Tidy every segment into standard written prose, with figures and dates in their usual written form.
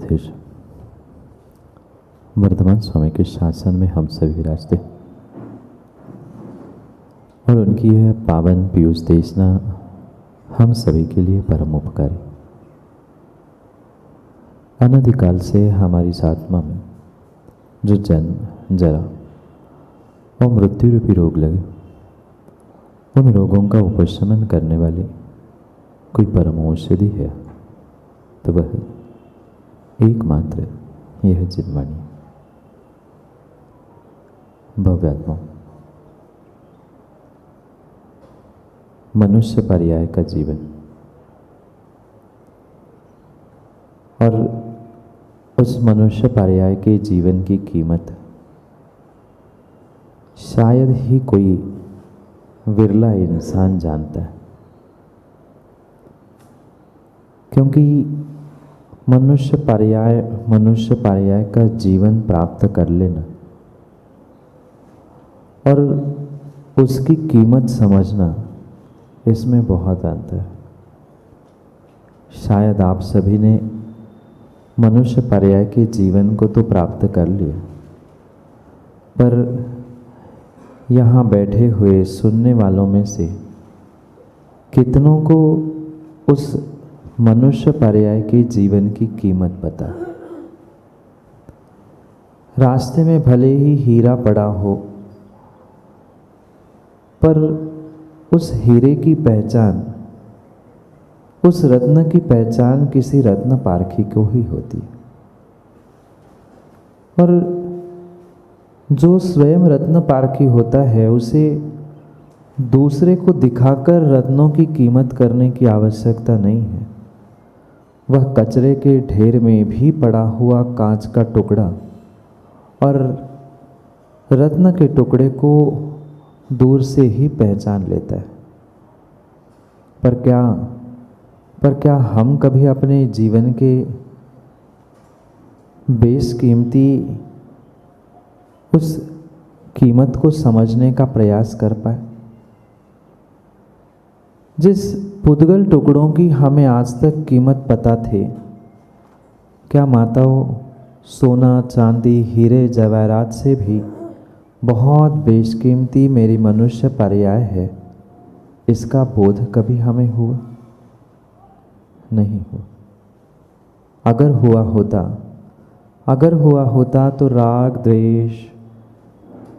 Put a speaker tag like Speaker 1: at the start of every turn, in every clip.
Speaker 1: तीर्थेश वर्धमान स्वामी के शासन में हम सभी विराजते और उनकी यह पावन पीयूष देशना हम सभी के लिए परम उपकारी। अनादिकाल से हमारी इस आत्मा में जो जन्म, जरा और मृत्यु रूपी रोग लगे, उन रोगों का उपशमन करने वाली कोई परम औषधि है तो वह एकमात्र यह जिनवाणी। भव्यात्मा मनुष्य पर्याय का जीवन और उस मनुष्य पर्याय के जीवन की कीमत शायद ही कोई विरला इंसान जानता है, क्योंकि मनुष्य पर्याय का जीवन प्राप्त कर लेना और उसकी कीमत समझना, इसमें बहुत अंतर है। शायद आप सभी ने मनुष्य पर्याय के जीवन को तो प्राप्त कर लिया, पर यहाँ बैठे हुए सुनने वालों में से कितनों को उस मनुष्य पर्याय के जीवन की कीमत पता? रास्ते में भले ही हीरा पड़ा हो, पर उस हीरे की पहचान, उस रत्न की पहचान किसी रत्न पारखी को ही होती है। और जो स्वयं रत्न पारखी होता है, उसे दूसरे को दिखाकर रत्नों की कीमत करने की आवश्यकता नहीं है। वह कचरे के ढेर में भी पड़ा हुआ कांच का टुकड़ा और रत्न के टुकड़े को दूर से ही पहचान लेता है। पर क्या हम कभी अपने जीवन के बेशकीमती उस कीमत को समझने का प्रयास कर पाए? जिस पुद्गल टुकड़ों की हमें आज तक कीमत पता थे, क्या माताओं सोना, चांदी, हीरे, जवाहरात से भी बहुत बेशकीमती मेरी मनुष्य पर्याय है, इसका बोध कभी हमें हुआ? नहीं हुआ। अगर हुआ होता तो राग, द्वेष,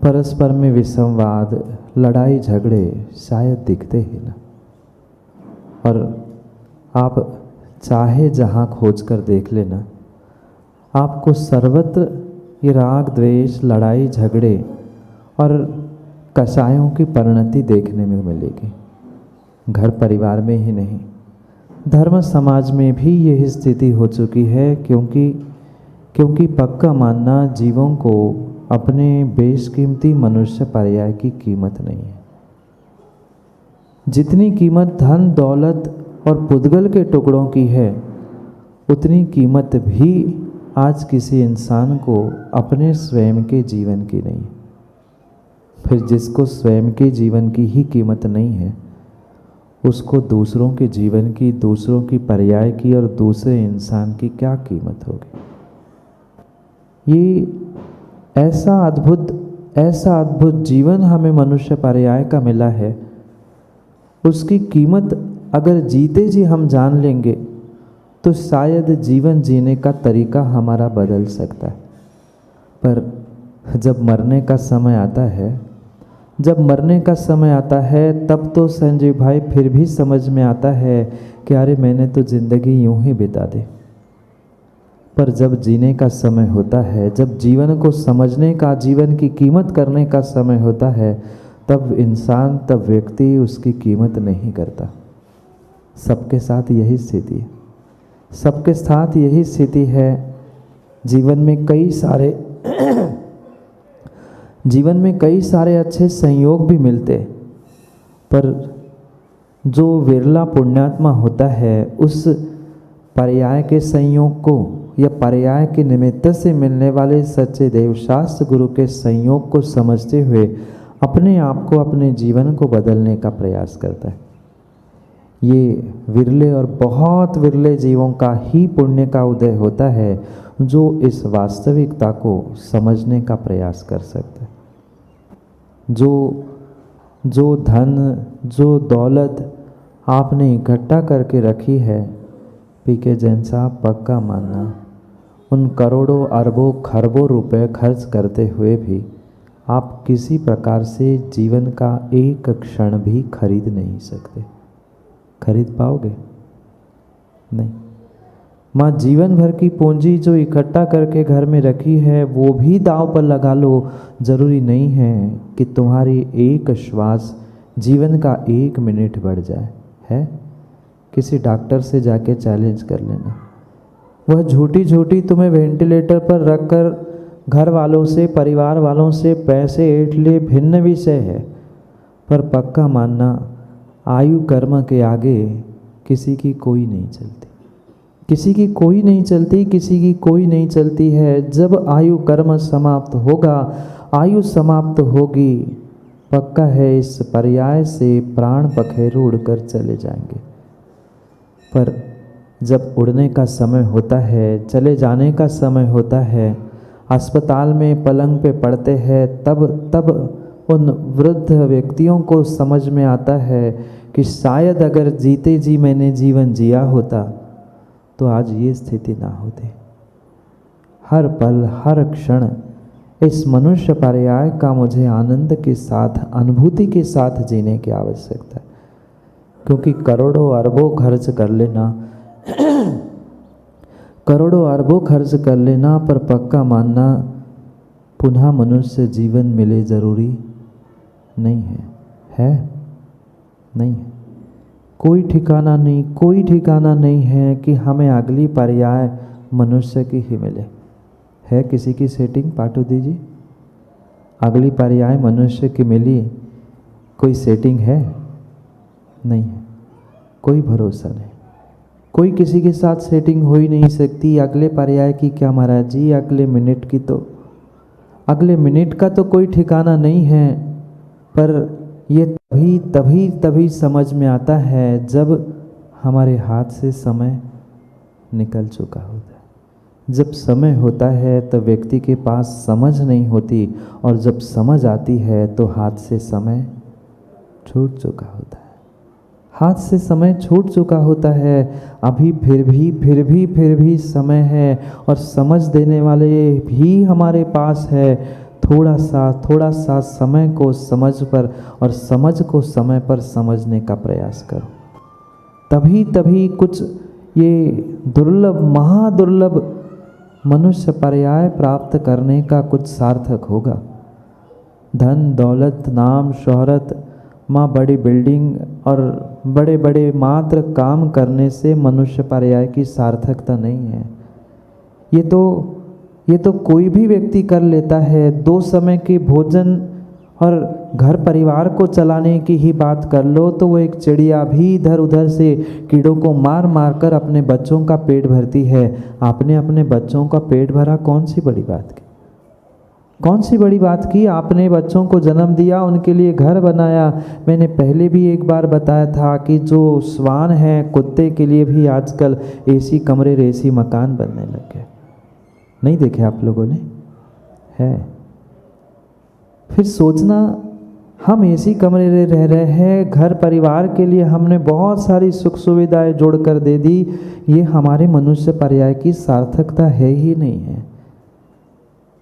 Speaker 1: परस्पर में विसंवाद, लड़ाई झगड़े शायद दिखते ही ना। और आप चाहे जहाँ खोज कर देख लेना, आपको सर्वत्र ये राग, द्वेष, लड़ाई झगड़े और कसायों की परिणति देखने में मिलेगी। घर परिवार में ही नहीं, धर्म समाज में भी यही स्थिति हो चुकी है, क्योंकि पक्का मानना जीवों को अपने बेशकीमती मनुष्य पर्याय की कीमत नहीं है। जितनी कीमत धन, दौलत और पुद्गल के टुकड़ों की है, उतनी कीमत भी आज किसी इंसान को अपने स्वयं के जीवन की नहीं है। फिर जिसको स्वयं के जीवन की ही कीमत नहीं है, उसको दूसरों के जीवन की, दूसरों की पर्याय की और दूसरे इंसान की क्या कीमत होगी? ये ऐसा अद्भुत जीवन हमें मनुष्य पर्याय का मिला है, उसकी कीमत अगर जीते जी हम जान लेंगे तो शायद जीवन जीने का तरीका हमारा बदल सकता है। पर जब मरने का समय आता है तब तो संजीव भाई फिर भी समझ में आता है कि अरे मैंने तो ज़िंदगी यूं ही बिता दी। पर जब जीने का समय होता है, जब जीवन को समझने का, जीवन की कीमत करने का समय होता है, तब व्यक्ति उसकी कीमत नहीं करता। सबके साथ यही स्थिति है। जीवन में कई सारे अच्छे संयोग भी मिलते, पर जो विरला पुण्यात्मा होता है, उस पर्याय के संयोग को या पर्याय के निमित्त से मिलने वाले सच्चे देवशास्त्र गुरु के संयोग को समझते हुए अपने आप को, अपने जीवन को बदलने का प्रयास करता है। ये विरले और बहुत विरले जीवों का ही पुण्य का उदय होता है जो इस वास्तविकता को समझने का प्रयास कर सकते हैं। जो धन, जो दौलत आपने इकट्ठा करके रखी है, पीके जैन साहब पक्का मानना, उन करोड़ों अरबों खरबों रुपए खर्च करते हुए भी आप किसी प्रकार से जीवन का एक क्षण भी खरीद नहीं सकते। खरीद पाओगे? नहीं। माँ जीवन भर की पूंजी जो इकट्ठा करके घर में रखी है वो भी दांव पर लगा लो, जरूरी नहीं है कि तुम्हारी एक श्वास जीवन का 1 मिनट बढ़ जाए। है? किसी डॉक्टर से जाके चैलेंज कर लेना, वह झूठी झूठी तुम्हें वेंटिलेटर पर रखकर घर वालों से, परिवार वालों से पैसे ऐंठ ले, भिन्न विषय है, पर पक्का मानना आयु कर्म के आगे किसी की कोई नहीं चलती, किसी की कोई नहीं चलती, किसी की कोई नहीं चलती है। जब आयु कर्म समाप्त होगा, आयु समाप्त होगी, पक्का है इस पर्याय से प्राण पखेरु उड़कर चले जाएंगे। पर जब उड़ने का समय होता है, चले जाने का समय होता है, अस्पताल में पलंग पे पड़ते हैं, तब उन वृद्ध व्यक्तियों को समझ में आता है कि शायद अगर जीते जी मैंने जीवन जिया होता तो आज ये स्थिति ना होती। हर पल, हर क्षण इस मनुष्य पर्याय का मुझे आनंद के साथ, अनुभूति के साथ जीने की आवश्यकता है, क्योंकि करोड़ों अरबों खर्च कर लेना करोड़ों अरबों खर्च कर लेना, पर पक्का मानना पुनः मनुष्य जीवन मिले जरूरी नहीं है। है? नहीं है। कोई ठिकाना नहीं, कोई ठिकाना नहीं है कि हमें अगली पर्याय मनुष्य की ही मिले। है किसी की सेटिंग पाटुदी जी? अगली पर्याय मनुष्य की मिली, कोई सेटिंग है? नहीं है। कोई भरोसा नहीं, कोई किसी के साथ सेटिंग हो ही नहीं सकती। अगले पर्याय की क्या महाराज जी, अगले मिनट की तो, अगले मिनट का तो कोई ठिकाना नहीं है। पर ये तभी समझ में आता है जब हमारे हाथ से समय निकल चुका होता है। जब समय होता है तो व्यक्ति के पास समझ नहीं होती, और जब समझ आती है तो हाथ से समय छूट चुका होता है। हाथ से समय छूट चुका होता है। अभी फिर भी समय है, और समझ देने वाले भी हमारे पास है। थोड़ा सा समय को समझ पर, और समझ को समय पर समझने का प्रयास करो। तभी कुछ ये दुर्लभ, महादुर्लभ मनुष्य पर्याय प्राप्त करने का कुछ सार्थक होगा। धन दौलत, नाम शोहरत, माँ बड़ी बिल्डिंग और बड़े बड़े मात्र काम करने से मनुष्य पर्याय की सार्थकता नहीं है। ये तो कोई भी व्यक्ति कर लेता है। 2 समय के भोजन और घर परिवार को चलाने की ही बात कर लो तो वो एक चिड़िया भी इधर उधर से कीड़ों को मार कर अपने बच्चों का पेट भरती है। आपने अपने बच्चों का पेट भरा, कौन सी बड़ी बात की? कौन सी बड़ी बात की? आपने बच्चों को जन्म दिया, उनके लिए घर बनाया। मैंने पहले भी एक बार बताया था कि जो श्वान है, कुत्ते के लिए भी आजकल एसी कमरे, एसी मकान बनने लग गए। नहीं देखे आप लोगों ने? है। फिर सोचना, हम एसी कमरे में रह रहे हैं, घर परिवार के लिए हमने बहुत सारी सुख सुविधाएं जोड़कर दे दी, ये हमारे मनुष्य पर्याय की सार्थकता है ही नहीं है।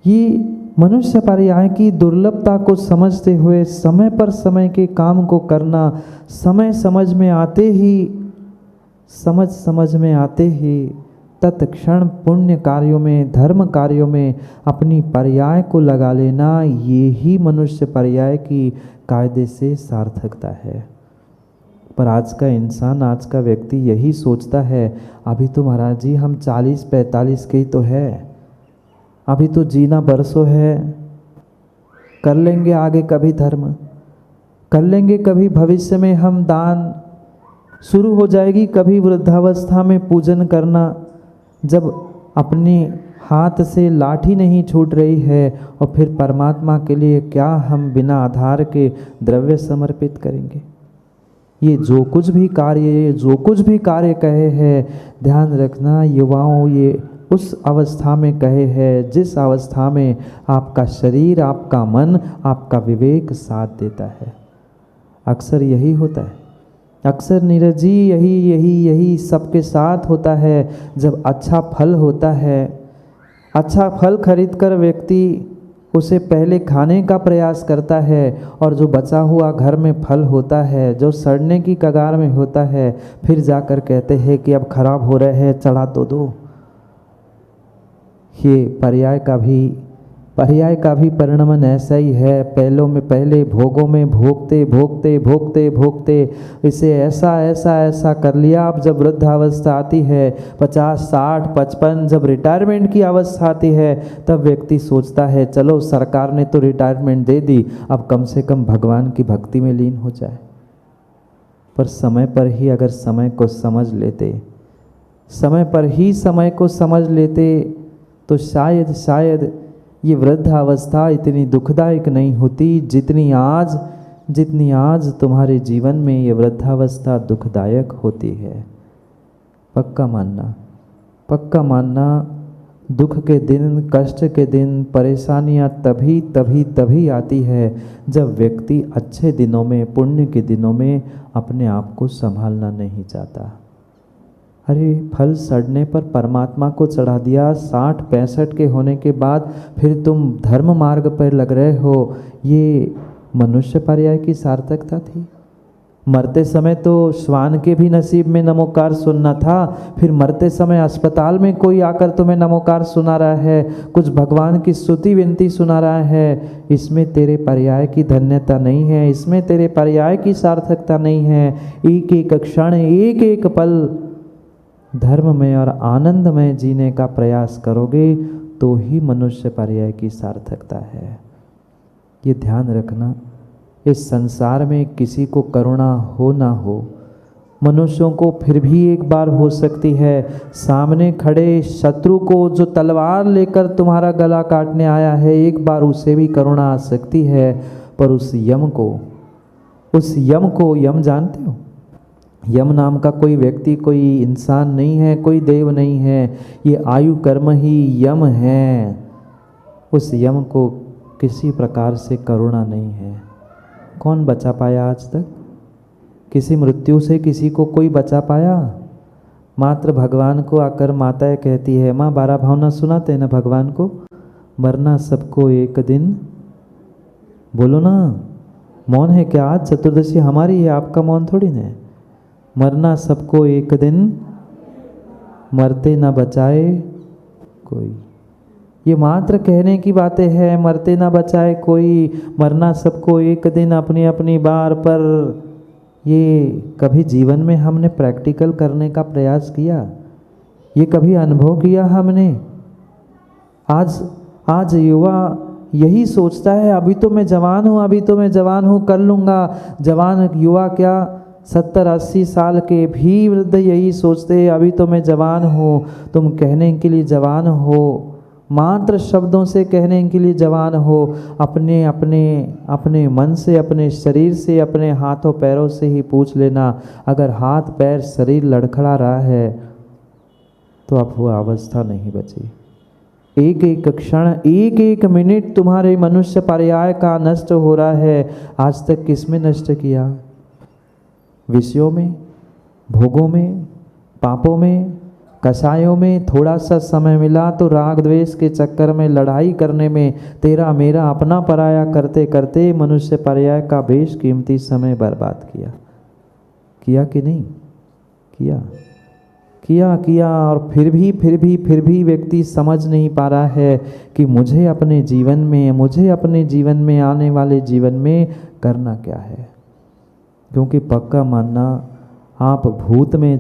Speaker 1: ये मनुष्य पर्याय की दुर्लभता को समझते हुए समय पर समय के काम को करना, समय समझ में आते ही तत्क्षण पुण्य कार्यों में, धर्म कार्यों में अपनी पर्याय को लगा लेना, ये ही मनुष्य पर्याय की कायदे से सार्थकता है। पर आज का इंसान, आज का व्यक्ति यही सोचता है, अभी तो महाराज जी हम 40-45 के ही तो है, अभी तो जीना बरसों है, कर लेंगे आगे कभी धर्म, कर लेंगे कभी भविष्य में हम दान, शुरू हो जाएगी कभी वृद्धावस्था में पूजन करना, जब अपने हाथ से लाठी नहीं छूट रही है। और फिर परमात्मा के लिए क्या हम बिना आधार के द्रव्य समर्पित करेंगे? ये जो कुछ भी कार्य कहे हैं, ध्यान रखना युवाओं, ये उस अवस्था में कहे हैं जिस अवस्था में आपका शरीर, आपका मन, आपका विवेक साथ देता है। अक्सर यही होता है, अक्सर नीरज जी यही सबके साथ होता है। जब अच्छा फल होता है, अच्छा फल खरीद कर व्यक्ति उसे पहले खाने का प्रयास करता है, और जो बचा हुआ घर में फल होता है, जो सड़ने की कगार में होता है, फिर जाकर कहते हैं कि अब खराब हो रहे हैं, चढ़ा तो दो। ये पर्याय का भी परिणमन ऐसा ही है। पहले भोगों में भोगते इसे ऐसा कर लिया। अब जब वृद्धावस्था आती है, 50, 60, 55, जब रिटायरमेंट की अवस्था आती है, तब व्यक्ति सोचता है चलो सरकार ने तो रिटायरमेंट दे दी, अब कम से कम भगवान की भक्ति में लीन हो जाए। पर समय पर ही अगर समय को समझ लेते तो शायद ये वृद्धावस्था इतनी दुखदायक नहीं होती जितनी आज तुम्हारे जीवन में ये वृद्धावस्था दुखदायक होती है। पक्का मानना दुख के दिन, कष्ट के दिन, परेशानियां तभी आती है जब व्यक्ति अच्छे दिनों में, पुण्य के दिनों में अपने आप को संभालना नहीं चाहता। अरे फल सड़ने पर परमात्मा को चढ़ा दिया, 60-65 के होने के बाद फिर तुम धर्म मार्ग पर लग रहे हो। ये मनुष्य पर्याय की सार्थकता थी। मरते समय तो श्वान के भी नसीब में नमोकार सुनना था, फिर मरते समय अस्पताल में कोई आकर तुम्हें नमोकार सुना रहा है, कुछ भगवान की स्तुति विनती सुना रहा है। इसमें तेरे पर्याय की धन्यता नहीं है, इसमें तेरे पर्याय की सार्थकता नहीं है। एक एक क्षण, एक एक पल धर्म में और आनंद में जीने का प्रयास करोगे तो ही मनुष्य पर्याय की सार्थकता है। ये ध्यान रखना। इस संसार में किसी को करुणा हो ना हो, मनुष्यों को फिर भी एक बार हो सकती है। सामने खड़े शत्रु को जो तलवार लेकर तुम्हारा गला काटने आया है, एक बार उसे भी करुणा आ सकती है। पर उस यम को यम जानते हो? यम नाम का कोई व्यक्ति, कोई इंसान नहीं है, कोई देव नहीं है, ये आयु कर्म ही यम है। उस यम को किसी प्रकार से करुणा नहीं है। कौन बचा पाया आज तक? किसी मृत्यु से किसी को कोई बचा पाया? मात्र भगवान को आकर माताएं कहती है, माँ 12 भावना सुनाते हैं ना भगवान को, मरना सबको एक दिन। बोलो ना, मौन है क्या? आज चतुर्दशी हमारी है, आपका मौन थोड़ी ना है। मरना सबको एक दिन, मरते ना बचाए कोई। ये मात्र कहने की बातें हैं, मरते ना बचाए कोई, मरना सबको एक दिन, अपनी अपनी बार पर। ये कभी जीवन में हमने प्रैक्टिकल करने का प्रयास किया? ये कभी अनुभव किया हमने? आज युवा यही सोचता है, अभी तो मैं जवान हूँ, कर लूँगा। जवान युवा क्या, 70-80 साल के भी वृद्ध यही सोचते हैं, अभी तो मैं जवान हूँ। तुम कहने के लिए जवान हो, मात्र शब्दों से कहने के लिए जवान हो। अपने मन से, अपने शरीर से, अपने हाथों पैरों से ही पूछ लेना। अगर हाथ पैर शरीर लड़खड़ा रहा है तो अब वो अवस्था नहीं बची। एक एक क्षण, एक एक मिनट तुम्हारे मनुष्य पर्याय का नष्ट हो रहा है। आज तक किसमें नष्ट किया? विषयों में, भोगों में, पापों में, कसायों में। थोड़ा सा समय मिला तो राग द्वेष के चक्कर में, लड़ाई करने में, तेरा मेरा अपना पराया करते करते मनुष्य पर्याय का बेशकीमती समय बर्बाद किया कि नहीं किया। और फिर भी व्यक्ति समझ नहीं पा रहा है कि मुझे अपने जीवन में आने वाले जीवन में करना क्या है। क्योंकि पक्का मानना, आप भूत में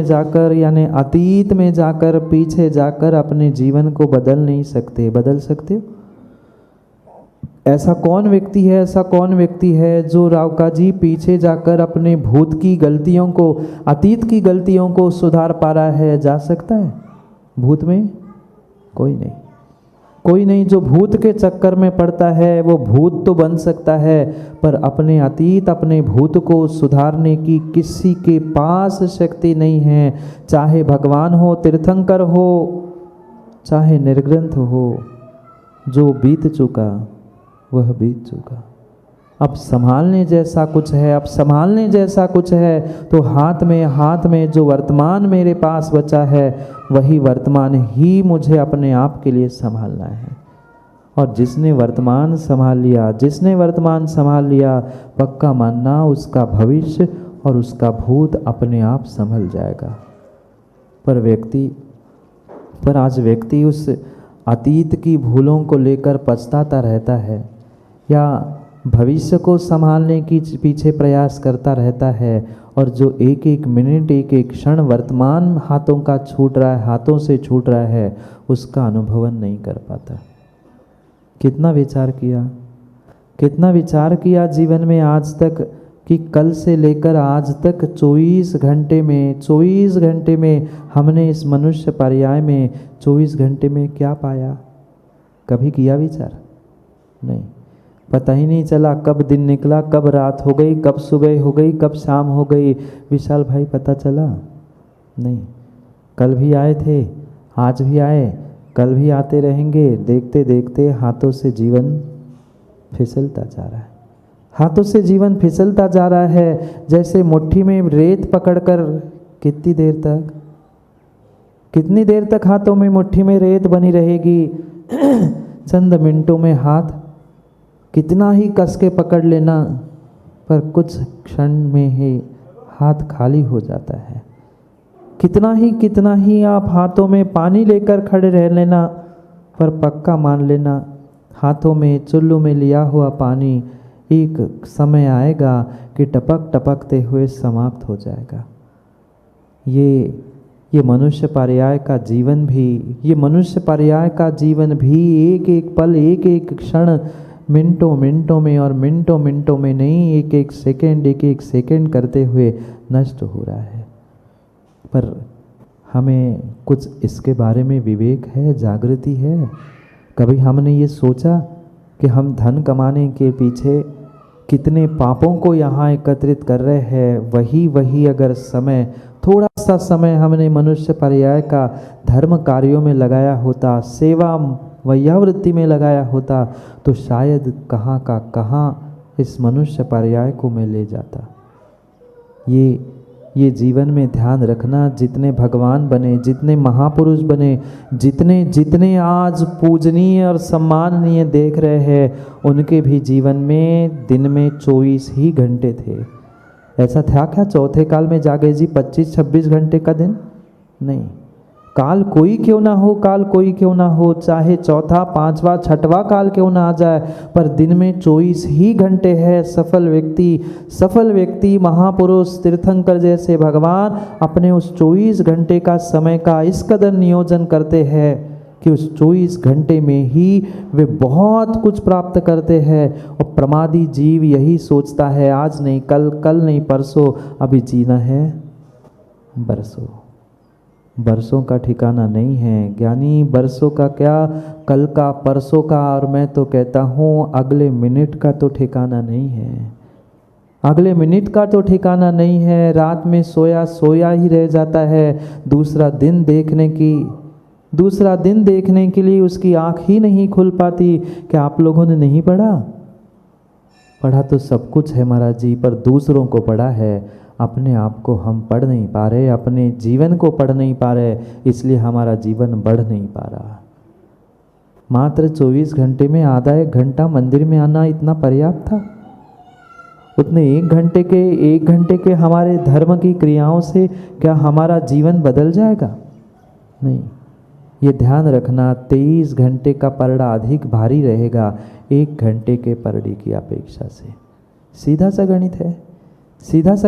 Speaker 1: जाकर यानी अतीत में जाकर, पीछे जाकर अपने जीवन को बदल नहीं सकते। बदल सकते हो? ऐसा कौन व्यक्ति है जो रावका जी पीछे जाकर अपने भूत की गलतियों को, अतीत की गलतियों को सुधार पा रहा है? जा सकता है? भूत में कोई नहीं। कोई नहीं जो भूत के चक्कर में पड़ता है वो भूत तो बन सकता है, पर अपने अतीत अपने भूत को सुधारने की किसी के पास शक्ति नहीं है। चाहे भगवान हो, तीर्थंकर हो, चाहे निर्ग्रंथ हो, जो बीत चुका वह बीत चुका। अब संभालने जैसा कुछ है, अब संभालने जैसा कुछ है तो हाथ में जो वर्तमान मेरे पास बचा है वही वर्तमान ही मुझे अपने आप के लिए संभालना है। और जिसने वर्तमान संभाल लिया पक्का मानना उसका भविष्य और उसका भूत अपने आप संभल जाएगा। पर आज व्यक्ति उस अतीत की भूलों को लेकर पछताता रहता है या भविष्य को संभालने की पीछे प्रयास करता रहता है, और जो एक एक मिनट एक एक क्षण वर्तमान हाथों से छूट रहा है उसका अनुभवन नहीं कर पाता। कितना विचार किया जीवन में आज तक कि कल से लेकर आज तक 24 घंटे में हमने इस मनुष्य पर्याय में 24 घंटे में क्या पाया? कभी किया विचार? नहीं। पता ही नहीं चला कब दिन निकला, कब रात हो गई, कब सुबह हो गई, कब शाम हो गई। विशाल भाई पता चला? नहीं। कल भी आए थे, आज भी आए, कल भी आते रहेंगे। देखते देखते हाथों से जीवन फिसलता जा रहा है। जैसे मुट्ठी में रेत पकड़कर कितनी देर तक हाथों में मुट्ठी में रेत बनी रहेगी? चंद मिनटों में हाथ कितना ही कस के पकड़ लेना, पर कुछ क्षण में ही हाथ खाली हो जाता है। कितना ही आप हाथों में पानी लेकर खड़े रह लेना, पर पक्का मान लेना हाथों में चुल्लू में लिया हुआ पानी एक समय आएगा कि टपकते हुए समाप्त हो जाएगा। ये मनुष्य पर्याय का जीवन भी एक एक पल, एक एक क्षण, मिनटों में नहीं, एक एक सेकंड करते हुए नष्ट हो रहा है। पर हमें कुछ इसके बारे में विवेक है, जागृति है? कभी हमने ये सोचा कि हम धन कमाने के पीछे कितने पापों को यहाँ एकत्रित कर रहे हैं? वही अगर थोड़ा सा समय हमने मनुष्य पर्याय का धर्म कार्यों में लगाया होता, सेवा वैयावृत्ति में लगाया होता, तो शायद कहाँ का कहाँ इस मनुष्य पर्याय को मैं ले जाता। ये जीवन में ध्यान रखना, जितने भगवान बने, जितने महापुरुष बने, जितने आज पूजनीय और सम्माननीय देख रहे हैं, उनके भी जीवन में दिन में 24 ही घंटे थे। ऐसा था क्या चौथे काल में जागे जी 25-26 घंटे का दिन? नहीं। काल कोई क्यों ना हो, चाहे चौथा, पांचवा, छठवा काल क्यों ना आ जाए, पर दिन में 24 ही घंटे है। सफल व्यक्ति महापुरुष तीर्थंकर जैसे भगवान अपने उस 24 घंटे का समय का इस कदर नियोजन करते हैं कि उस 24 घंटे में ही वे बहुत कुछ प्राप्त करते हैं। और प्रमादी जीव यही सोचता है आज नहीं कल नहीं परसों, अभी जीना है बरसों का ठिकाना नहीं है। ज्ञानी बरसों का क्या, कल का, परसों का, और मैं तो कहता हूँ अगले मिनट का तो ठिकाना नहीं है। रात में सोया ही रह जाता है। दूसरा दिन देखने के लिए उसकी आँख ही नहीं खुल पाती। क्या आप लोगों ने नहीं पढ़ा तो सब कुछ है महाराज जी, पर दूसरों को पढ़ा है, अपने आप को हम पढ़ नहीं पा रहे, अपने जीवन को पढ़ नहीं पा रहे, इसलिए हमारा जीवन बढ़ नहीं पा रहा। मात्र 24 घंटे में आधा एक घंटा मंदिर में आना इतना पर्याप्त था? उतने एक घंटे के हमारे धर्म की क्रियाओं से क्या हमारा जीवन बदल जाएगा? नहीं। ये ध्यान रखना, 23 घंटे का परड़ा अधिक भारी रहेगा 1 घंटे के परड़े की अपेक्षा से। सीधा सा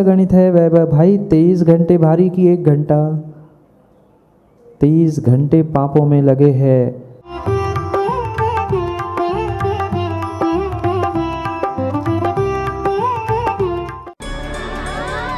Speaker 1: गणित है वैभव भाई। 23 घंटे भारी की 1 घंटा, 23 घंटे पापों में लगे हैं,